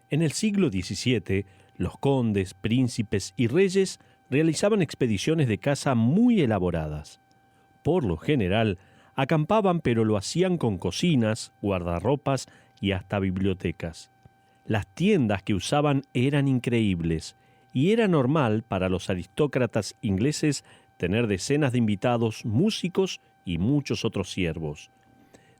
En el siglo XVII, los condes, príncipes y reyes realizaban expediciones de caza muy elaboradas. Por lo general, acampaban, pero lo hacían con cocinas, guardarropas y hasta bibliotecas. Las tiendas que usaban eran increíbles, y era normal para los aristócratas ingleses tener decenas de invitados, músicos y muchos otros siervos.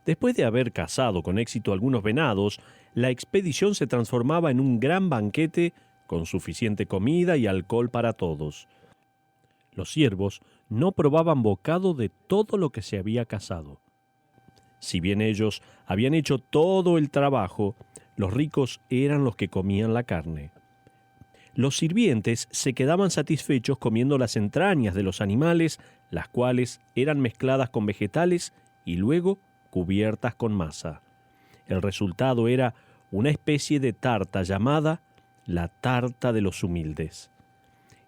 Después de haber cazado con éxito algunos venados, la expedición se transformaba en un gran banquete con suficiente comida y alcohol para todos. Los siervos no probaban bocado de todo lo que se había cazado. Si bien ellos habían hecho todo el trabajo, los ricos eran los que comían la carne. Los sirvientes se quedaban satisfechos comiendo las entrañas de los animales, las cuales eran mezcladas con vegetales y luego cubiertas con masa. El resultado era una especie de tarta llamada la tarta de los humildes.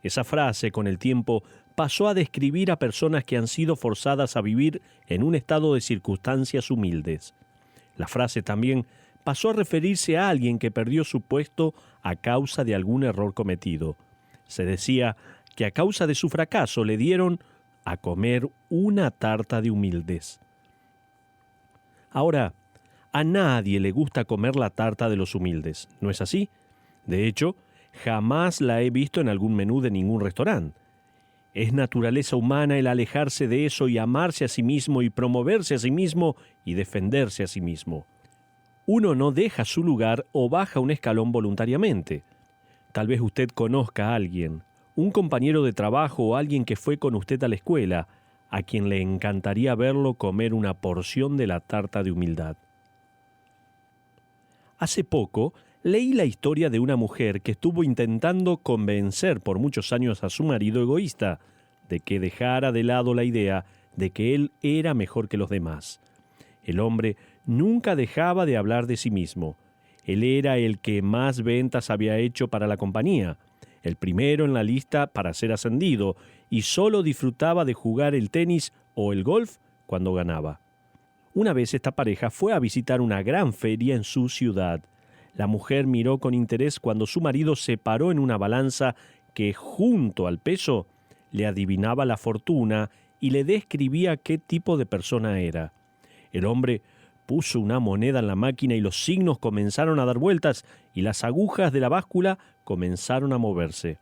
Esa frase, con el tiempo, pasó a describir a personas que han sido forzadas a vivir en un estado de circunstancias humildes. La frase también pasó a referirse a alguien que perdió su puesto a causa de algún error cometido. Se decía que a causa de su fracaso le dieron a comer una tarta de humildes. Ahora, a nadie le gusta comer la tarta de los humildes, ¿no es así? De hecho, jamás la he visto en algún menú de ningún restaurante. Es naturaleza humana el alejarse de eso y amarse a sí mismo y promoverse a sí mismo y defenderse a sí mismo. Uno no deja su lugar o baja un escalón voluntariamente. Tal vez usted conozca a alguien, un compañero de trabajo o alguien que fue con usted a la escuela, a quien le encantaría verlo comer una porción de la tarta de humildad. Hace poco leí la historia de una mujer que estuvo intentando convencer por muchos años a su marido egoísta de que dejara de lado la idea de que él era mejor que los demás. El hombre nunca dejaba de hablar de sí mismo. Él era el que más ventas había hecho para la compañía, el primero en la lista para ser ascendido, y solo disfrutaba de jugar el tenis o el golf cuando ganaba. Una vez esta pareja fue a visitar una gran feria en su ciudad. La mujer miró con interés cuando su marido se paró en una balanza que, junto al peso, le adivinaba la fortuna y le describía qué tipo de persona era. El hombre puso una moneda en la máquina y los signos comenzaron a dar vueltas y las agujas de la báscula comenzaron a moverse.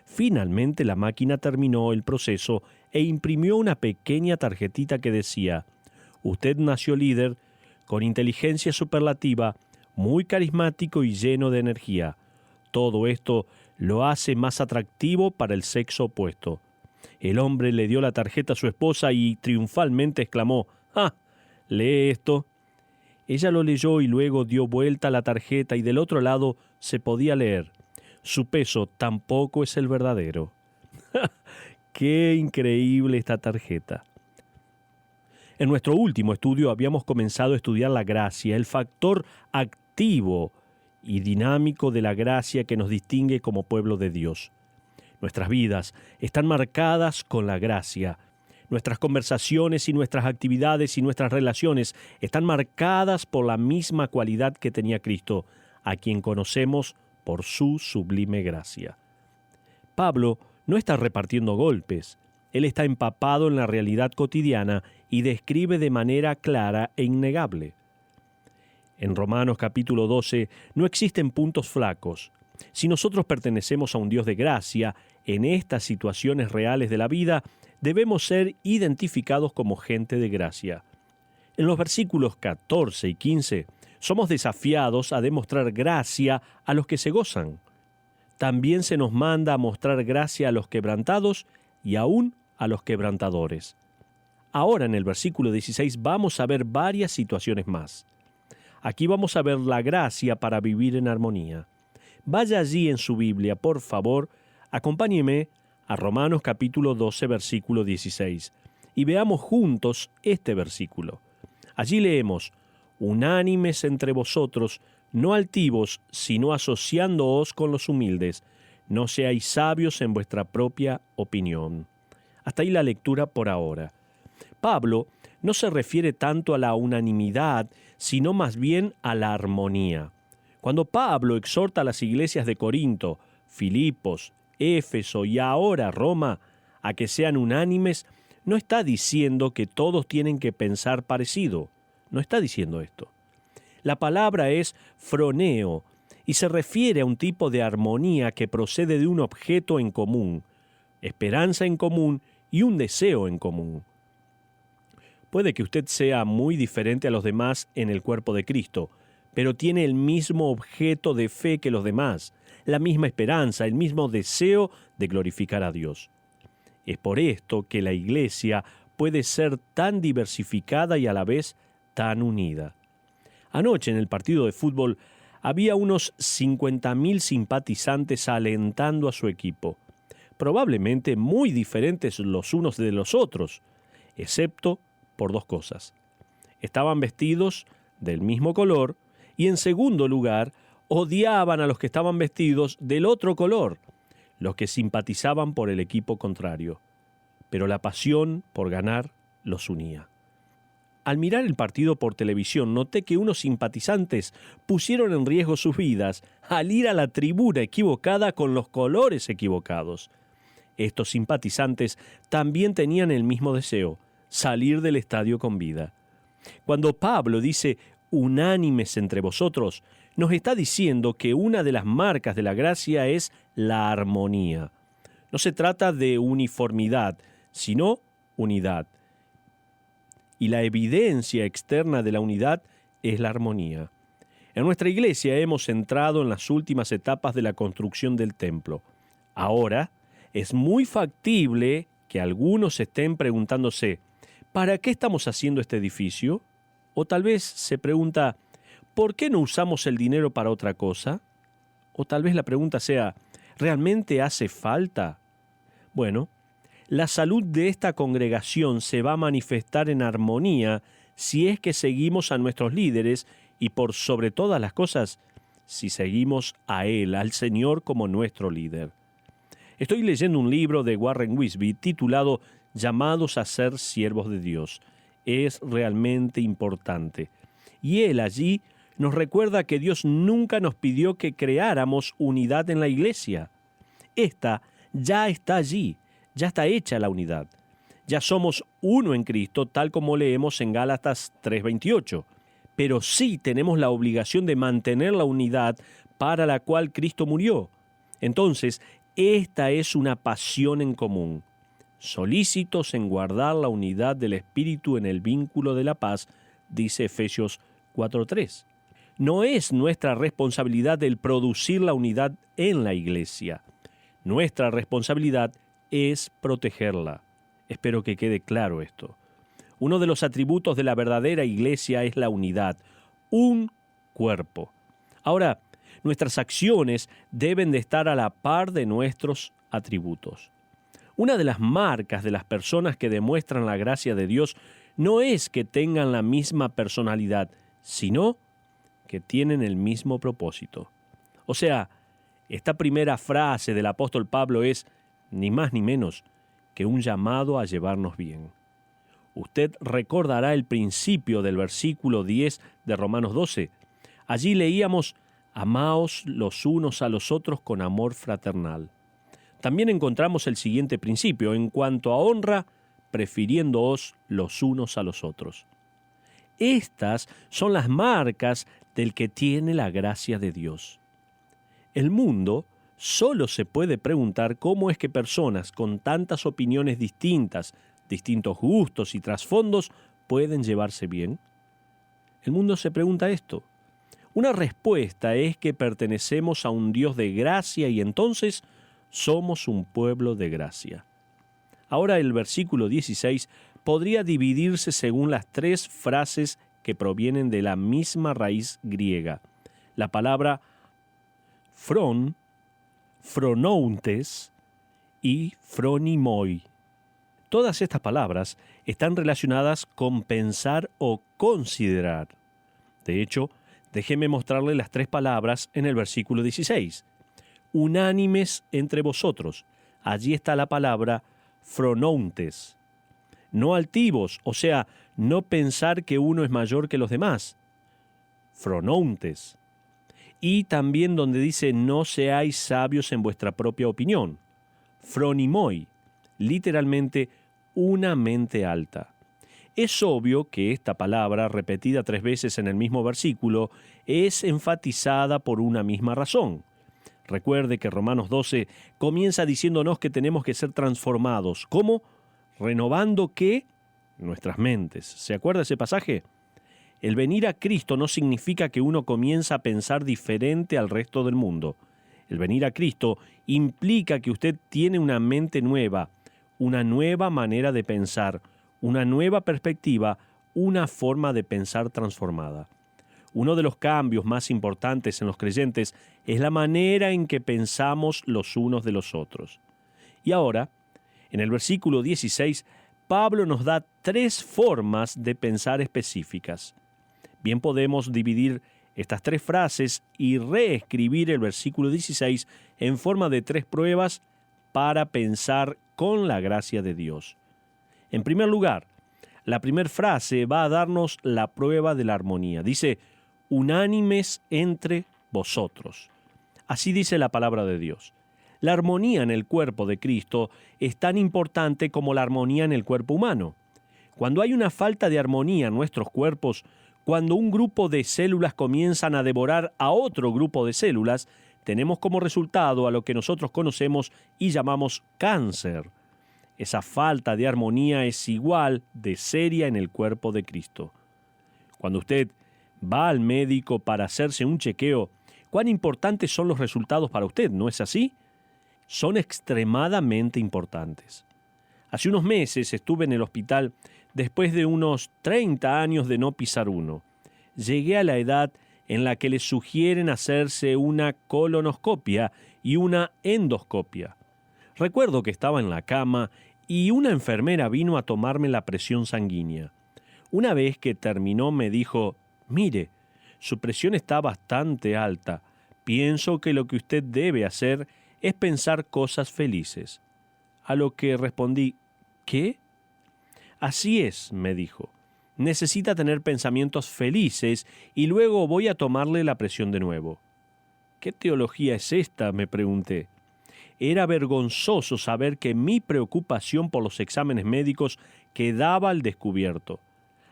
Finalmente la máquina terminó el proceso e imprimió una pequeña tarjetita que decía: «Usted nació líder, con inteligencia superlativa, muy carismático y lleno de energía. Todo esto lo hace más atractivo para el sexo opuesto». El hombre le dio la tarjeta a su esposa y triunfalmente exclamó: «¡Ah! Lee esto». Ella lo leyó y luego dio vuelta a la tarjeta y del otro lado se podía leer: «Su peso tampoco es el verdadero». ¡Qué increíble esta tarjeta! En nuestro último estudio habíamos comenzado a estudiar la gracia, el factor activo y dinámico de la gracia que nos distingue como pueblo de Dios. Nuestras vidas están marcadas con la gracia. Nuestras conversaciones y nuestras actividades y nuestras relaciones están marcadas por la misma cualidad que tenía Cristo, a quien conocemos por su sublime gracia. Pablo no está repartiendo golpes. Él está empapado en la realidad cotidiana y describe de manera clara e innegable. En Romanos capítulo 12 no existen puntos flacos. Si nosotros pertenecemos a un Dios de gracia, en estas situaciones reales de la vida, debemos ser identificados como gente de gracia. En los versículos 14 y 15, somos desafiados a demostrar gracia a los que se gozan. También se nos manda a mostrar gracia a los quebrantados y aún a los quebrantadores. Ahora en el versículo 16 vamos a ver varias situaciones más. Aquí vamos a ver la gracia para vivir en armonía. Vaya allí en su Biblia, por favor, acompáñeme a Romanos capítulo 12, versículo 16, y veamos juntos este versículo. Allí leemos: «Unánimes entre vosotros, no altivos, sino asociándoos con los humildes. No seáis sabios en vuestra propia opinión». Hasta ahí la lectura por ahora. Pablo no se refiere tanto a la unanimidad, sino más bien a la armonía. Cuando Pablo exhorta a las iglesias de Corinto, Filipos, Éfeso y ahora Roma a que sean unánimes, no está diciendo que todos tienen que pensar parecido. No está diciendo esto. La palabra es froneo y se refiere a un tipo de armonía que procede de un objeto en común, esperanza en común y un deseo en común. Puede que usted sea muy diferente a los demás en el cuerpo de Cristo, pero tiene el mismo objeto de fe que los demás, la misma esperanza, el mismo deseo de glorificar a Dios. Es por esto que la iglesia puede ser tan diversificada y a la vez tan unida. Anoche en el partido de fútbol había unos 50.000 simpatizantes alentando a su equipo, probablemente muy diferentes los unos de los otros, excepto por dos cosas. Estaban vestidos del mismo color y, en segundo lugar, odiaban a los que estaban vestidos del otro color, los que simpatizaban por el equipo contrario. Pero la pasión por ganar los unía. Al mirar el partido por televisión, noté que unos simpatizantes pusieron en riesgo sus vidas al ir a la tribuna equivocada con los colores equivocados. Estos simpatizantes también tenían el mismo deseo, salir del estadio con vida. Cuando Pablo dice unánimes entre vosotros, nos está diciendo que una de las marcas de la gracia es la armonía. No se trata de uniformidad, sino unidad. Y la evidencia externa de la unidad es la armonía. En nuestra iglesia hemos entrado en las últimas etapas de la construcción del templo. Ahora es muy factible que algunos estén preguntándose, ¿para qué estamos haciendo este edificio? O tal vez se pregunta, ¿por qué no usamos el dinero para otra cosa? O tal vez la pregunta sea, ¿realmente hace falta? Bueno, la salud de esta congregación se va a manifestar en armonía si es que seguimos a nuestros líderes y por sobre todas las cosas, si seguimos a Él, al Señor como nuestro líder. Estoy leyendo un libro de Warren Wiersbe titulado Llamados a ser siervos de Dios. Es realmente importante. Y él allí nos recuerda que Dios nunca nos pidió que creáramos unidad en la iglesia. Esta ya está allí, ya está hecha la unidad. Ya somos uno en Cristo, tal como leemos en Gálatas 3:28. Pero sí tenemos la obligación de mantener la unidad para la cual Cristo murió. Entonces, esta es una pasión en común. Solícitos en guardar la unidad del Espíritu en el vínculo de la paz, dice Efesios 4:3. No es nuestra responsabilidad el producir la unidad en la iglesia. Nuestra responsabilidad es protegerla. Espero que quede claro esto. Uno de los atributos de la verdadera iglesia es la unidad, un cuerpo. Ahora, nuestras acciones deben de estar a la par de nuestros atributos. Una de las marcas de las personas que demuestran la gracia de Dios no es que tengan la misma personalidad, sino que tienen el mismo propósito. O sea, esta primera frase del apóstol Pablo es, ni más ni menos, que un llamado a llevarnos bien. Usted recordará el principio del versículo 10 de Romanos 12. Allí leíamos, amaos los unos a los otros con amor fraternal. También encontramos el siguiente principio, en cuanto a honra, prefiriéndoos los unos a los otros. Estas son las marcas del que tiene la gracia de Dios. El mundo solo se puede preguntar cómo es que personas con tantas opiniones distintas, distintos gustos y trasfondos pueden llevarse bien. El mundo se pregunta esto. Una respuesta es que pertenecemos a un Dios de gracia y entonces somos un pueblo de gracia. Ahora el versículo 16 podría dividirse según las tres frases que provienen de la misma raíz griega. La palabra phron, phronountes y phronimoi. Todas estas palabras están relacionadas con pensar o considerar. De hecho, déjeme mostrarle las tres palabras en el versículo 16. Unánimes entre vosotros. Allí está la palabra phronountes. No altivos, o sea, no pensar que uno es mayor que los demás. Phronountes. y también donde dice no seáis sabios en vuestra propia opinión. Phronimoi, literalmente una mente alta. Es obvio que esta palabra, repetida 3 veces en el mismo versículo, es enfatizada por una misma razón. Recuerde que Romanos 12 comienza diciéndonos que tenemos que ser transformados. ¿Cómo? Renovando ¿qué? Nuestras mentes. ¿Se acuerda ese pasaje? El venir a Cristo no significa que uno comienza a pensar diferente al resto del mundo. El venir a Cristo implica que usted tiene una mente nueva, una nueva manera de pensar, una nueva perspectiva, una forma de pensar transformada. Uno de los cambios más importantes en los creyentes es la manera en que pensamos los unos de los otros. Y ahora, en el versículo 16, Pablo nos da 3 formas de pensar específicas. Bien podemos dividir estas 3 frases y reescribir el versículo 16 en forma de 3 pruebas para pensar con la gracia de Dios. En primer lugar, la primera frase va a darnos la prueba de la armonía. Dice, unánimes entre vosotros. Así dice la palabra de Dios. La armonía en el cuerpo de Cristo es tan importante como la armonía en el cuerpo humano. Cuando hay una falta de armonía en nuestros cuerpos, cuando un grupo de células comienzan a devorar a otro grupo de células, tenemos como resultado a lo que nosotros conocemos y llamamos cáncer. Esa falta de armonía es igual de seria en el cuerpo de Cristo. Cuando usted va al médico para hacerse un chequeo, ¿cuán importantes son los resultados para usted? ¿No es así? Son extremadamente importantes. Hace unos meses estuve en el hospital después de unos 30 años de no pisar uno. Llegué a la edad en la que les sugieren hacerse una colonoscopia y una endoscopia. Recuerdo que estaba en la cama y una enfermera vino a tomarme la presión sanguínea. Una vez que terminó me dijo, mire, su presión está bastante alta. Pienso que lo que usted debe hacer es pensar cosas felices. A lo que respondí, ¿qué? Así es, me dijo. Necesita tener pensamientos felices y luego voy a tomarle la presión de nuevo. ¿Qué teología es esta?, me pregunté. Era vergonzoso saber que mi preocupación por los exámenes médicos quedaba al descubierto.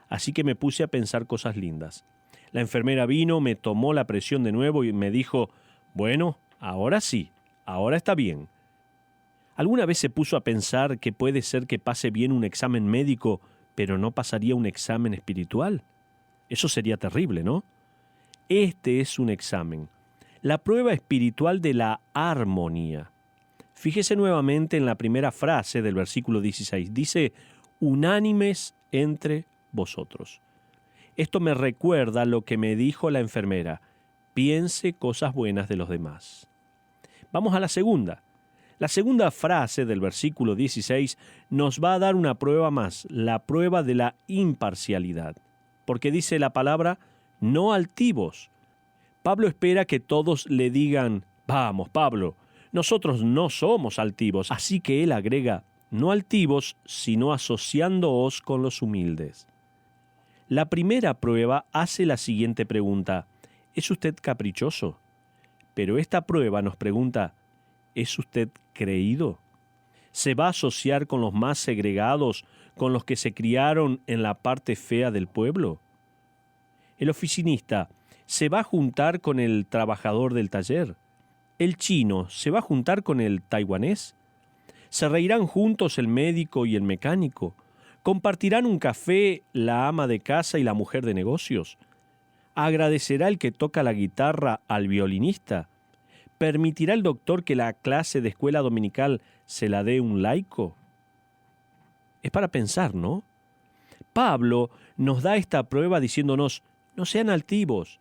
Así que me puse a pensar cosas lindas. La enfermera vino, me tomó la presión de nuevo y me dijo, bueno, ahora sí, ahora está bien. ¿Alguna vez se puso a pensar que puede ser que pase bien un examen médico, pero no pasaría un examen espiritual? Eso sería terrible, ¿no? Este es un examen, la prueba espiritual de la armonía. Fíjese nuevamente en la primera frase del versículo 16. Dice, unánimes entre vosotros. Esto me recuerda lo que me dijo la enfermera. Piense cosas buenas de los demás. Vamos a la segunda. La segunda frase del versículo 16 nos va a dar una prueba más, la prueba de la imparcialidad. Porque dice la palabra, no altivos. Pablo espera que todos le digan, vamos, Pablo, nosotros no somos altivos. Así que él agrega, no altivos, sino asociándoos con los humildes. La primera prueba hace la siguiente pregunta, ¿es usted caprichoso? Pero esta prueba nos pregunta, ¿es usted creído? ¿Se va a asociar con los más segregados, con los que se criaron en la parte fea del pueblo? El oficinista se va a juntar con el trabajador del taller. ¿El chino se va a juntar con el taiwanés? ¿Se reirán juntos el médico y el mecánico? ¿Compartirán un café la ama de casa y la mujer de negocios? ¿Agradecerá el que toca la guitarra al violinista? ¿Permitirá el doctor que la clase de escuela dominical se la dé un laico? Es para pensar, ¿no? Pablo nos da esta prueba diciéndonos, no sean altivos.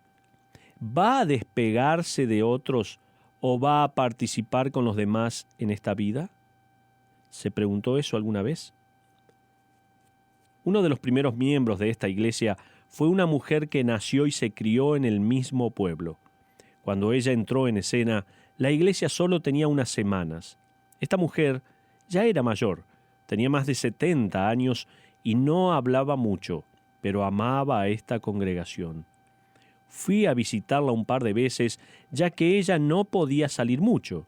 ¿Va a despegarse de otros o va a participar con los demás en esta vida? ¿Se preguntó eso alguna vez? Uno de los primeros miembros de esta iglesia fue una mujer que nació y se crió en el mismo pueblo. Cuando ella entró en escena, la iglesia solo tenía unas semanas. Esta mujer ya era mayor, tenía más de 70 años y no hablaba mucho, pero amaba a esta congregación. Fui a visitarla un par de veces, ya que ella no podía salir mucho.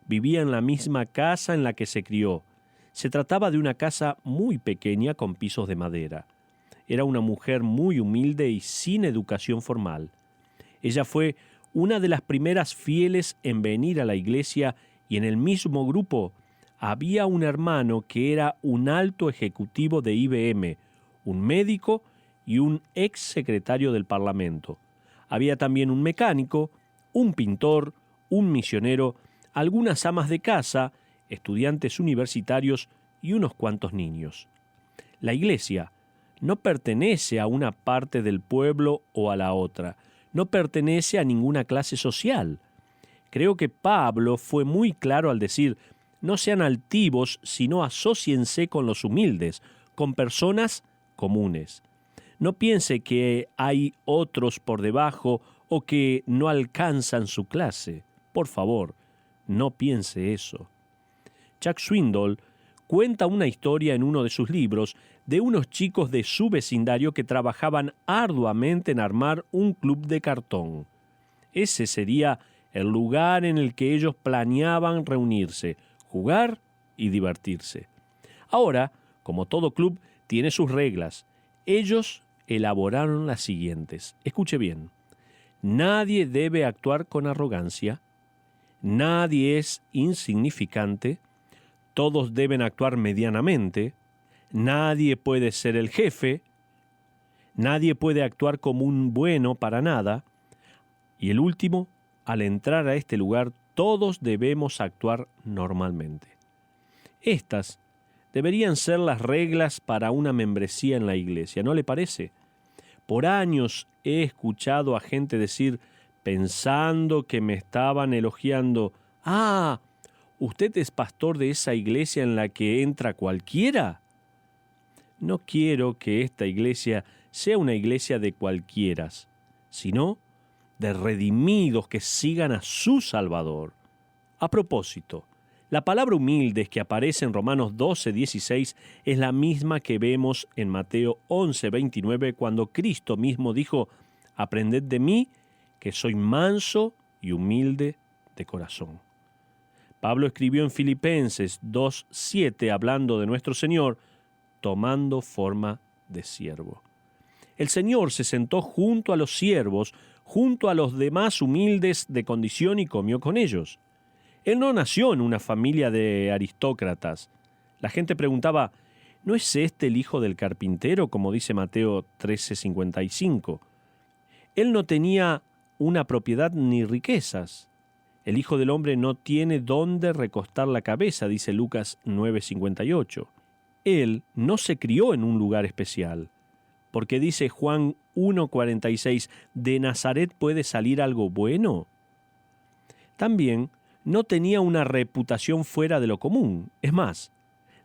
Vivía en la misma casa en la que se crió. Se trataba de una casa muy pequeña con pisos de madera. Era una mujer muy humilde y sin educación formal. Ella fue una de las primeras fieles en venir a la iglesia, y en el mismo grupo había un hermano que era un alto ejecutivo de IBM, un médico y un ex secretario del Parlamento. Había también un mecánico, un pintor, un misionero, algunas amas de casa, estudiantes universitarios y unos cuantos niños. La iglesia no pertenece a una parte del pueblo o a la otra, no pertenece a ninguna clase social. Creo que Pablo fue muy claro al decir: no sean altivos, sino asóciense con los humildes, con personas comunes. No piense que hay otros por debajo o que no alcanzan su clase. Por favor, no piense eso. Chuck Swindoll cuenta una historia en uno de sus libros de unos chicos de su vecindario que trabajaban arduamente en armar un club de cartón. Ese sería el lugar en el que ellos planeaban reunirse, jugar y divertirse. Ahora, como todo club, tiene sus reglas. Ellos elaboraron las siguientes. Escuche bien. Nadie debe actuar con arrogancia. Nadie es insignificante. Todos deben actuar medianamente. Nadie puede ser el jefe. Nadie puede actuar como un bueno para nada. Y el último, al entrar a este lugar, todos debemos actuar normalmente. Estas deberían ser las reglas para una membresía en la iglesia, ¿no le parece? Por años he escuchado a gente decir, pensando que me estaban elogiando: «Ah, ¿usted es pastor de esa iglesia en la que entra cualquiera?» No quiero que esta iglesia sea una iglesia de cualquieras, sino de redimidos que sigan a su Salvador. A propósito, la palabra humildes que aparece en Romanos 12:16 es la misma que vemos en Mateo 11:29, cuando Cristo mismo dijo: «Aprended de mí, que soy manso y humilde de corazón». Pablo escribió en Filipenses 2:7, hablando de nuestro Señor, tomando forma de siervo. El Señor se sentó junto a los siervos, junto a los demás humildes de condición, y comió con ellos. Él no nació en una familia de aristócratas. La gente preguntaba: ¿no es este el hijo del carpintero, como dice Mateo 13:55? Él no tenía una propiedad ni riquezas. El Hijo del Hombre no tiene dónde recostar la cabeza, dice Lucas 9:58. Él no se crió en un lugar especial, porque dice Juan 1:46, ¿de Nazaret puede salir algo bueno? También no tenía una reputación fuera de lo común. Es más,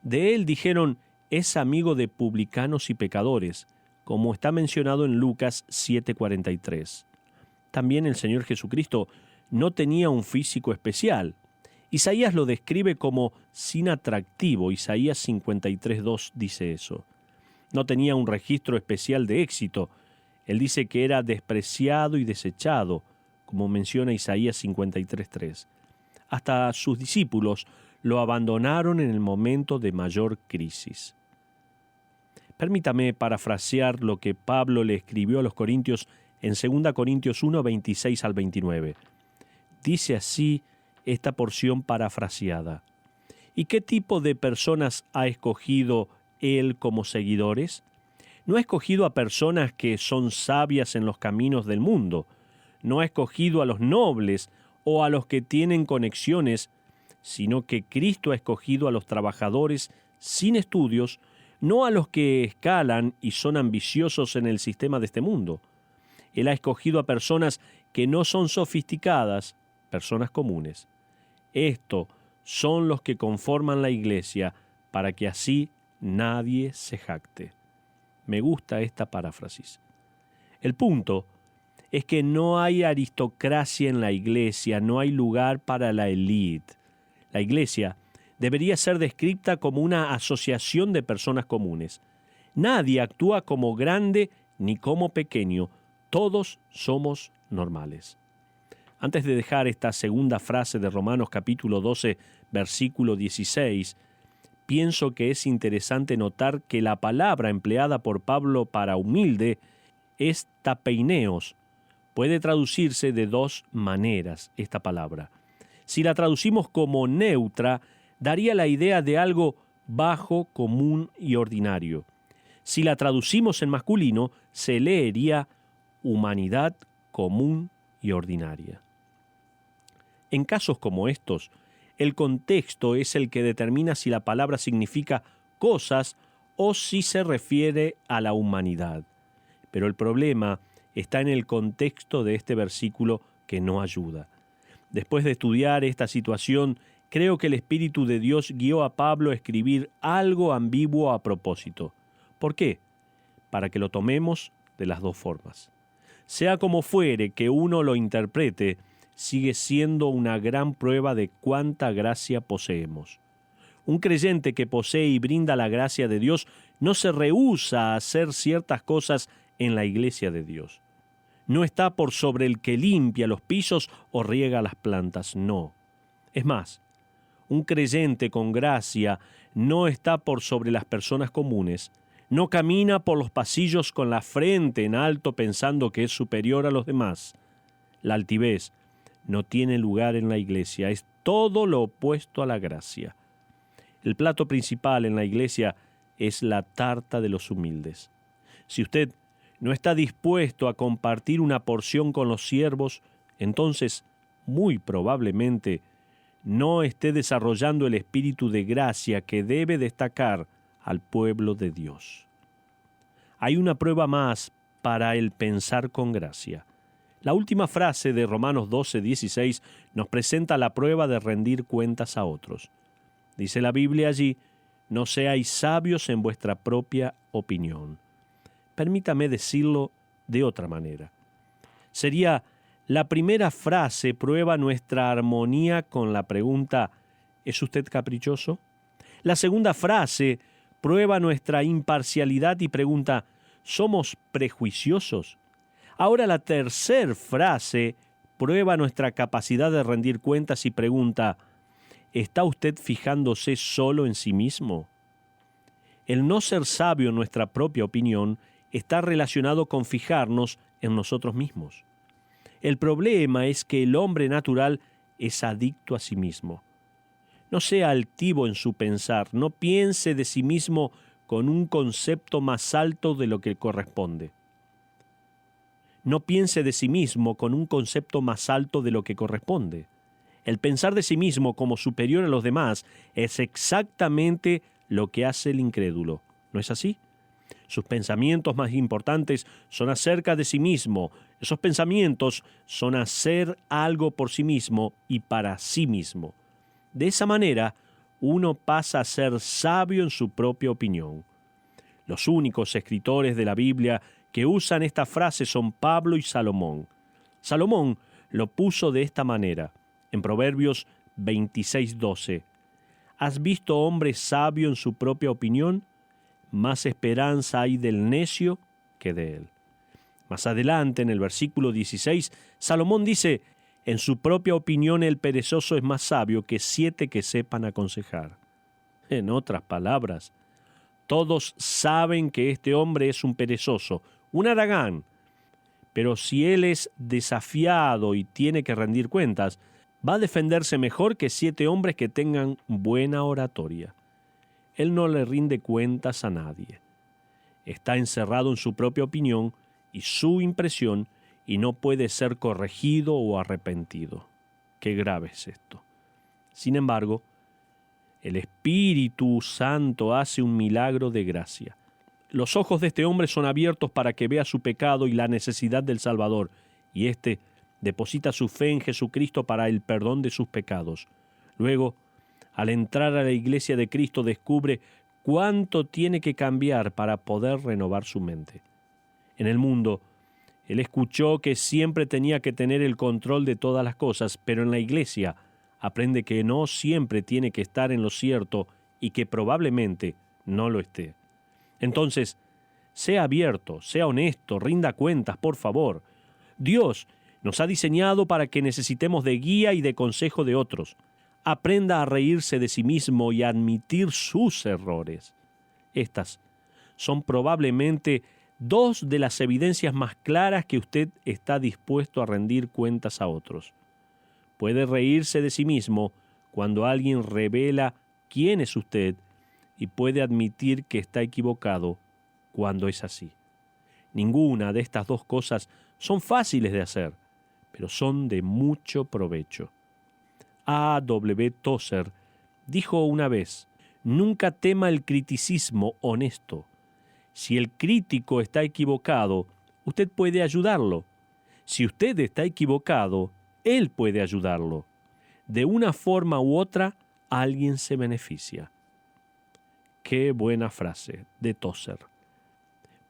de él dijeron: es amigo de publicanos y pecadores, como está mencionado en Lucas 7:43. También el Señor Jesucristo no tenía un físico especial. Isaías lo describe como sin atractivo. Isaías 53:2 dice eso. No tenía un registro especial de éxito. Él dice que era despreciado y desechado, como menciona Isaías 53:3. Hasta sus discípulos lo abandonaron en el momento de mayor crisis. Permítame parafrasear lo que Pablo le escribió a los Corintios en 2 Corintios 1:26 al 29. Dice así esta porción parafraseada: ¿y qué tipo de personas ha escogido él como seguidores? No ha escogido a personas que son sabias en los caminos del mundo. No ha escogido a los nobles o a los que tienen conexiones, sino que Cristo ha escogido a los trabajadores sin estudios, no a los que escalan y son ambiciosos en el sistema de este mundo. Él ha escogido a personas que no son sofisticadas, personas comunes. Estos son los que conforman la iglesia, para que así nadie se jacte. Me gusta esta paráfrasis. El punto es que no hay aristocracia en la iglesia, no hay lugar para la élite. La iglesia debería ser descrita como una asociación de personas comunes. Nadie actúa como grande ni como pequeño, Todos somos normales. Antes de dejar esta segunda frase de Romanos capítulo 12, versículo 16, pienso que es interesante notar que la palabra empleada por Pablo para humilde es tapeineos. Puede traducirse de dos maneras esta palabra. Si la traducimos como neutra, daría la idea de algo bajo, común y ordinario. Si la traducimos en masculino, se leería humanidad común y ordinaria. En casos como estos, el contexto es el que determina si la palabra significa cosas o si se refiere a la humanidad. Pero el problema está en el contexto de este versículo que no ayuda. Después de estudiar esta situación, creo que el Espíritu de Dios guió a Pablo a escribir algo ambiguo a propósito. ¿Por qué? Para que lo tomemos de las dos formas. Sea como fuere que uno lo interprete, sigue siendo una gran prueba de cuánta gracia poseemos. Un creyente que posee y brinda la gracia de Dios no se rehúsa a hacer ciertas cosas en la iglesia de Dios. No está por sobre el que limpia los pisos o riega las plantas, no. Es más, un creyente con gracia no está por sobre las personas comunes, no camina por los pasillos con la frente en alto pensando que es superior a los demás. La altivez no tiene lugar en la iglesia, es todo lo opuesto a la gracia. El plato principal en la iglesia es la tarta de los humildes. Si usted no está dispuesto a compartir una porción con los siervos, entonces, muy probablemente, no esté desarrollando el espíritu de gracia que debe destacar al pueblo de Dios. Hay una prueba más para el pensar con gracia. La última frase de Romanos 12:16 nos presenta la prueba de rendir cuentas a otros. Dice la Biblia allí, no seáis sabios en vuestra propia opinión. Permítame decirlo de otra manera. Sería, la primera frase prueba nuestra armonía con la pregunta, ¿es usted caprichoso? La segunda frase prueba nuestra imparcialidad y pregunta, ¿somos prejuiciosos? Ahora la tercera frase prueba nuestra capacidad de rendir cuentas y pregunta, ¿está usted fijándose solo en sí mismo? El no ser sabio en nuestra propia opinión está relacionado con fijarnos en nosotros mismos. El problema es que el hombre natural es adicto a sí mismo. No sea altivo en su pensar, no piense de sí mismo con un concepto más alto de lo que corresponde. No piense de sí mismo con un concepto más alto de lo que corresponde. El pensar de sí mismo como superior a los demás es exactamente lo que hace el incrédulo. ¿No es así? Sus pensamientos más importantes son acerca de sí mismo. Esos pensamientos son hacer algo por sí mismo y para sí mismo. De esa manera, uno pasa a ser sabio en su propia opinión. Los únicos escritores de la Biblia que usan esta frase son Pablo y Salomón. Salomón lo puso de esta manera, en Proverbios 26:12. ¿Has visto hombre sabio en su propia opinión? Más esperanza hay del necio que de él. Más adelante, en el versículo 16, Salomón dice, en su propia opinión el perezoso es más sabio que 7 que sepan aconsejar. En otras palabras, todos saben que este hombre es un perezoso, un haragán, pero si él es desafiado y tiene que rendir cuentas, va a defenderse mejor que 7 hombres que tengan buena oratoria. Él no le rinde cuentas a nadie. Está encerrado en su propia opinión y su impresión y no puede ser corregido o arrepentido. Qué grave es esto. Sin embargo, el Espíritu Santo hace un milagro de gracia. Los ojos de este hombre son abiertos para que vea su pecado y la necesidad del Salvador, y éste deposita su fe en Jesucristo para el perdón de sus pecados. Luego, al entrar a la iglesia de Cristo, descubre cuánto tiene que cambiar para poder renovar su mente. En el mundo, él escuchó que siempre tenía que tener el control de todas las cosas, pero en la iglesia aprende que no siempre tiene que estar en lo cierto y que probablemente no lo esté. Entonces, Sea abierto, sea honesto, rinda cuentas, por favor. Dios nos ha diseñado para que necesitemos de guía y de consejo de otros. Aprenda a reírse de sí mismo y a admitir sus errores. Estas son probablemente dos de las evidencias más claras que usted está dispuesto a rendir cuentas a otros. Puede reírse de sí mismo cuando alguien revela quién es usted y puede admitir que está equivocado cuando es así. Ninguna de estas dos cosas son fáciles de hacer, pero son de mucho provecho. A. W. Tozer dijo una vez: nunca tema el criticismo honesto. Si el crítico está equivocado, usted puede ayudarlo. Si usted está equivocado, él puede ayudarlo. De una forma u otra, alguien se beneficia. Qué buena frase de Tozer.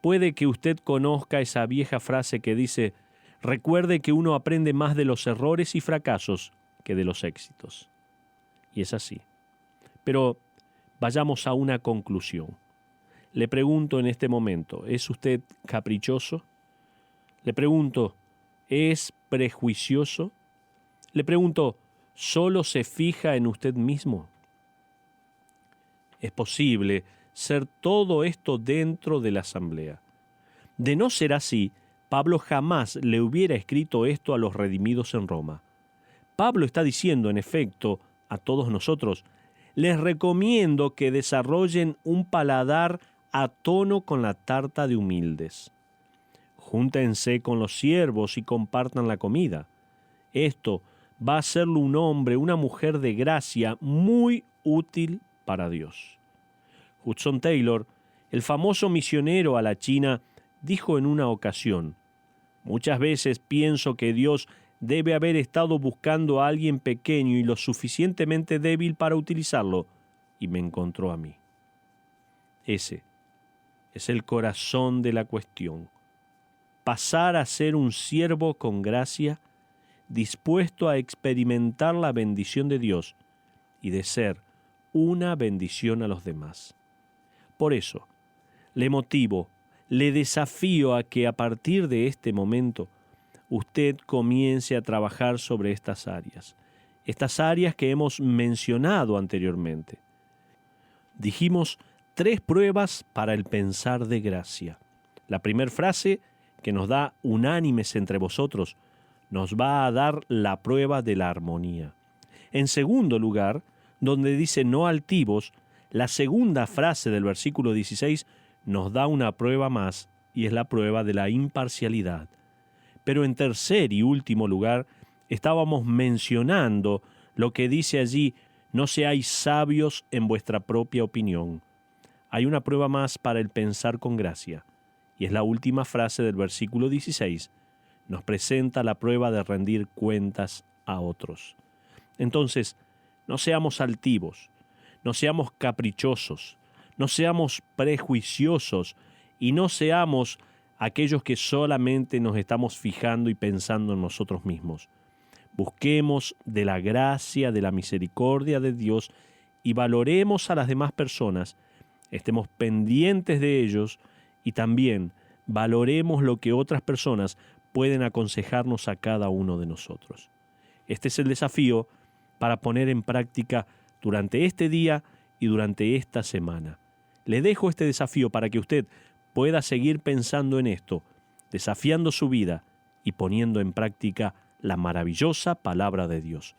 Puede que usted conozca esa vieja frase que dice: recuerde que uno aprende más de los errores y fracasos que de los éxitos. Y es así. Pero vayamos a una conclusión. Le pregunto en este momento, ¿es usted caprichoso? Le pregunto, ¿es prejuicioso? Le pregunto, ¿solo se fija en usted mismo? Es posible ser todo esto dentro de la asamblea. De no ser así, Pablo jamás le hubiera escrito esto a los redimidos en Roma. Pablo está diciendo, en efecto, a todos nosotros: les recomiendo que desarrollen un paladar a tono con la tarta de humildes. Júntense con los siervos y compartan la comida. Esto va a hacerlo un hombre, una mujer de gracia muy útil para Dios. Hudson Taylor, el famoso misionero a la China, dijo en una ocasión: muchas veces pienso que Dios debe haber estado buscando a alguien pequeño y lo suficientemente débil para utilizarlo, y me encontró a mí. Ese es el corazón de la cuestión. Pasar a ser un siervo con gracia, dispuesto a experimentar la bendición de Dios y de ser una bendición a los demás. Por eso, le motivo, le desafío a que a partir de este momento usted comience a trabajar sobre estas áreas que hemos mencionado anteriormente. Dijimos 3 pruebas para el pensar de gracia. La primera frase, que nos da unánimes entre vosotros, nos va a dar la prueba de la armonía. En segundo lugar, donde dice no altivos, la segunda frase del versículo 16 nos da una prueba más, y es la prueba de la imparcialidad. Pero en tercer y último lugar, estábamos mencionando lo que dice allí: no seáis sabios en vuestra propia opinión. Hay una prueba más para el pensar con gracia, y es la última frase del versículo 16. Nos presenta la prueba de rendir cuentas a otros. Entonces, no seamos altivos, no seamos caprichosos, no seamos prejuiciosos y no seamos aquellos que solamente nos estamos fijando y pensando en nosotros mismos. Busquemos de la gracia, de la misericordia de Dios y valoremos a las demás personas, estemos pendientes de ellos y también valoremos lo que otras personas pueden aconsejarnos a cada uno de nosotros. Este es el desafío para poner en práctica durante este día y durante esta semana. Le dejo este desafío para que usted pueda seguir pensando en esto, desafiando su vida y poniendo en práctica la maravillosa palabra de Dios.